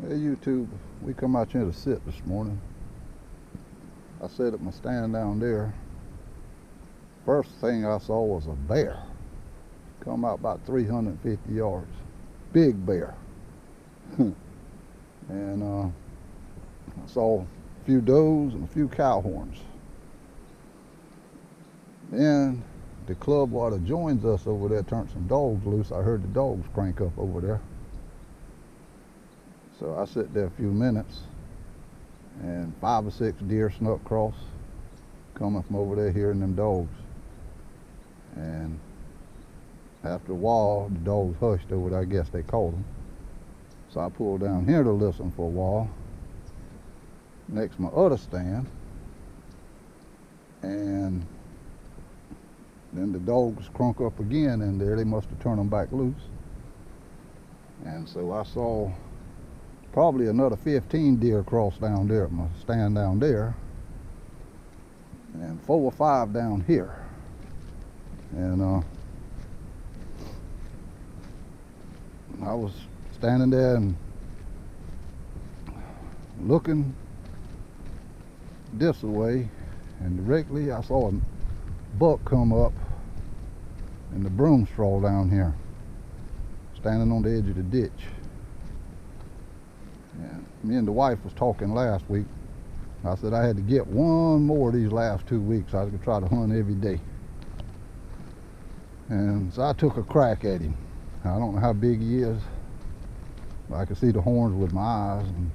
Hey YouTube, we come out here to sit this morning. I set up my stand down there. First thing I saw was a bear. Come out about 350 yards. Big bear. And I saw a few does and a few cow horns. Then the club water joins us over there, turned some dogs loose. I heard the dogs crank up over there. So I sit there a few minutes, and 5 or 6 deer snuck across, coming from over there hearing them dogs. And after a while, the dogs hushed over there. I guess they caught them. So I pulled down here to listen for a while, next to my other stand. And then the dogs crunk up again in there. They must have turned them back loose. And so I saw probably another 15 deer cross down there at my stand down there, and 4 or 5 down here. And I was standing there and looking this way, and directly I saw a buck come up in the broom straw down here, standing on the edge of the ditch. And me and the wife was talking last week. I said I had to get one more of these last 2 weeks. I was going to try to hunt every day. And so I took a crack at him. I don't know how big he is, but I could see the horns with my eyes. And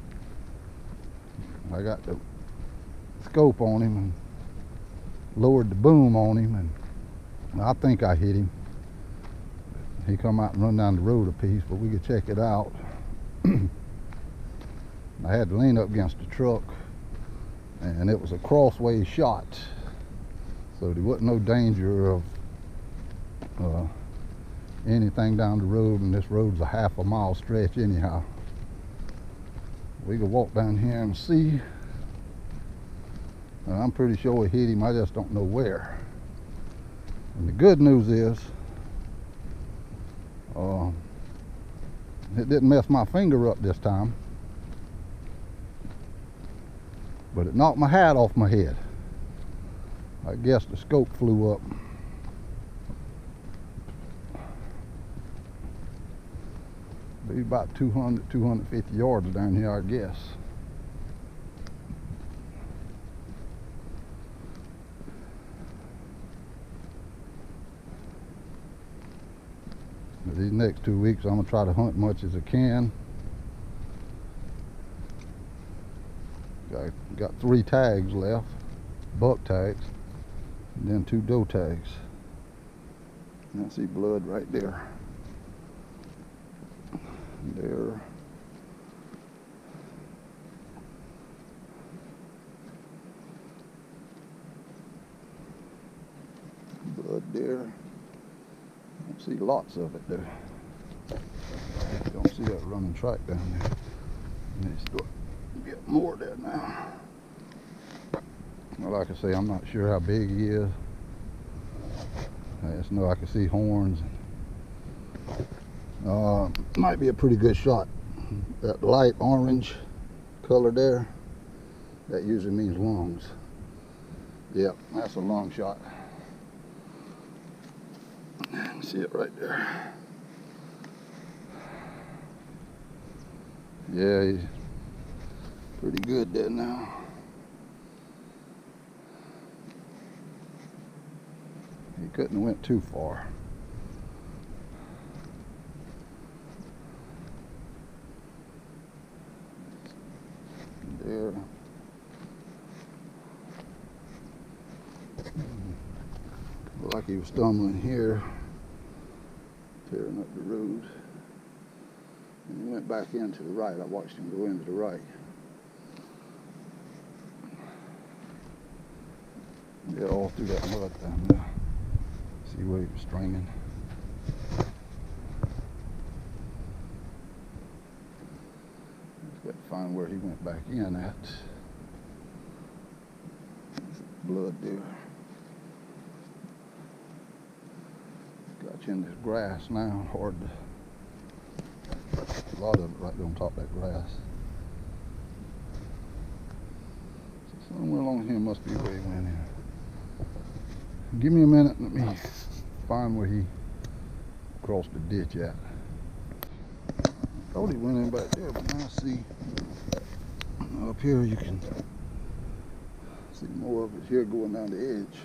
I got the scope on him and lowered the boom on him, and I think I hit him. He come out and run down the road a piece, but we could check it out. I had to lean up against the truck, and it was a crossway shot, so there wasn't no danger of anything down the road, and this road's a half a mile stretch anyhow. We could walk down here and see, and I'm pretty sure it hit him. I just don't know where. And the good news is it didn't mess my finger up this time, but it knocked my hat off my head. I guess the scope flew up. Be about 200, 250 yards down here, I guess. But these next 2 weeks, I'm gonna try to hunt much as I can. Got 3 tags left, buck tags, and then 2 doe tags. And I see blood right there. There. Blood there. Don't see lots of it there. Don't see that running track down there. And they start to get more there now. Well, like I say, I'm not sure how big he is. I just know I can see horns. Might be a pretty good shot. That light orange color there, that usually means lungs. Yep, that's a lung shot. See it right there. Yeah, he's pretty good there now. He couldn't have went too far. There. Looked like he was stumbling here, tearing up the road. And he went back into the right. I watched him go into the right. Yeah, all through that mud down there. See where he was stringing. Got to find where he went back in at. Blood there. Got you in this grass now. Hard to, a lot of it right on top of that grass. Somewhere along here must be where he went in. Give me a minute, let me find where he crossed the ditch at. Thought he went in back there, but now I see up here you can see more of it here going down the edge.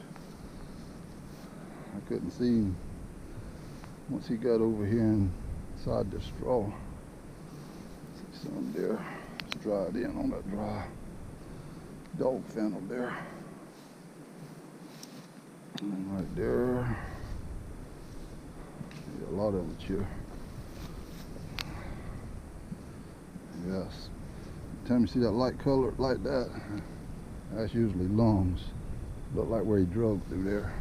I couldn't see him once he got over here inside the straw. See some there. It's dried in on that dry dog fennel there. And right there. Yeah, a lot of it here. Yes. Anytime you see that light color like that, that's usually lungs. Look like where he drug through there.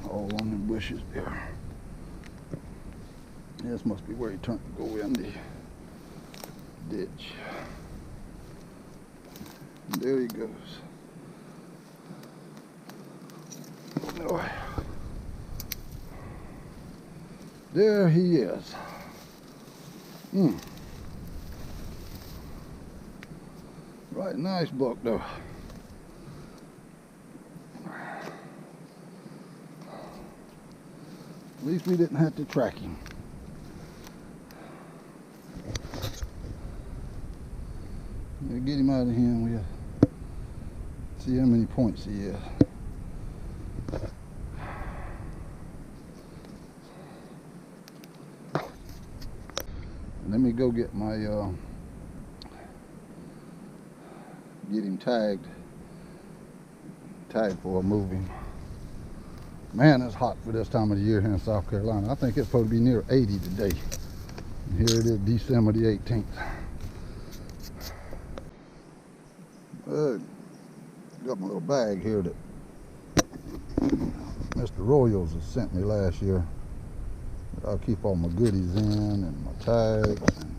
All on the bushes there. This must be where he turned to go in the ditch. And there he goes. Oh. There he is. Right, nice buck though. At least we didn't have to track him. We'll get him out of here and we'll see how many points he is. Let me go get my get him tagged before I move him. Man, it's hot for this time of the year here in South Carolina. I think it's supposed to be near 80 today. And here it is, December the 18th. Got my little bag here that Mr. Royals has sent me last year. I'll keep all my goodies in, and my tags, and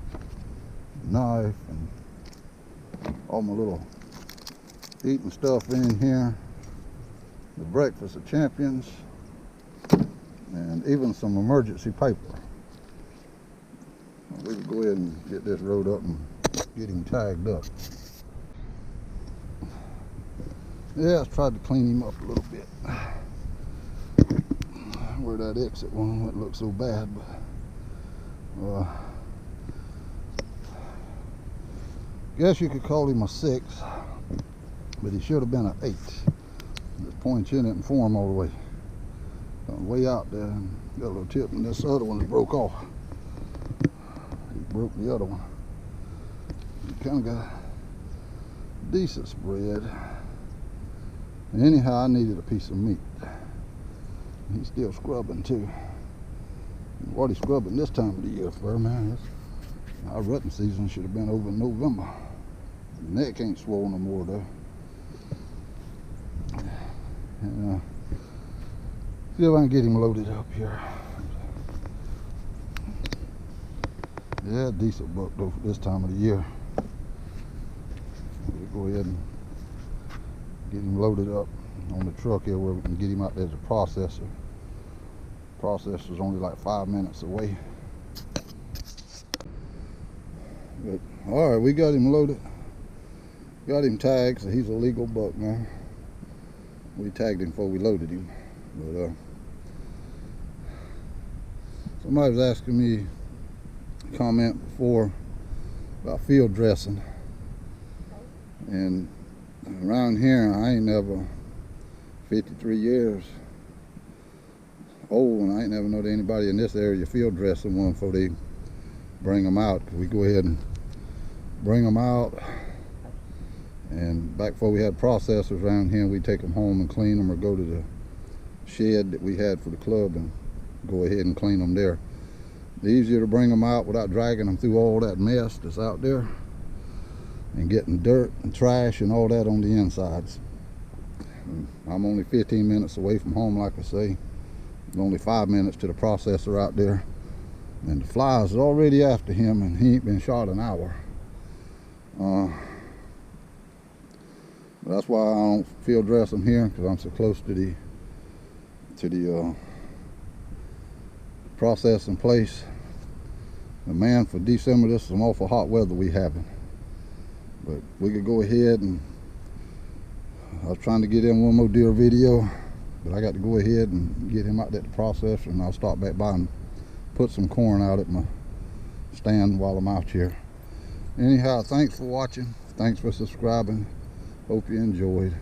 knife, and all my little eating stuff in here. The breakfast of champions, and even some emergency paper. We can go ahead and get this rolled up and get him tagged up. Yeah, I tried to clean him up a little bit. Where that exit one wouldn't look so bad, but guess you could call him a 6, but he should have been an 8. Just point chin it and form all the way. Way out there, and got a little tip, and this other one broke off. He broke the other one. He kind of got a decent spread. And anyhow, I needed a piece of meat. He's still scrubbing too. What he's scrubbing this time of the year for, man, our rutting season should have been over in November. The neck ain't swollen no more though. And see if I can get him loaded up here. Yeah, decent buck though for this time of the year. We'll go ahead and get him loaded up on the truck here where we can get him out there as a processor. Processor's only like 5 minutes away. But all right, we got him loaded. Got him tagged, so he's a legal buck now. We tagged him before we loaded him. But somebody was asking me a comment before about field dressing. And around here, I ain't never, 53 years old, and I ain't never known anybody in this area field dressing one before they bring them out. We go ahead and bring them out, and back before we had processors around here, we take them home and clean them, or go to the shed that we had for the club and go ahead and clean them there. It's easier to bring them out without dragging them through all that mess that's out there and getting dirt and trash and all that on the insides. I'm only 15 minutes away from home, like I say. Only 5 minutes to the processor out there, and the flies are already after him, and he ain't been shot an hour. That's why I don't field dress them here, because I'm so close to the processing place. But man, for December, this is some awful hot weather we having. But we could go ahead and, I was trying to get in one more deer video, but I got to go ahead and get him out there to the processor, and I'll stop back by and put some corn out at my stand while I'm out here. Anyhow, thanks for watching. Thanks for subscribing. Hope you enjoyed.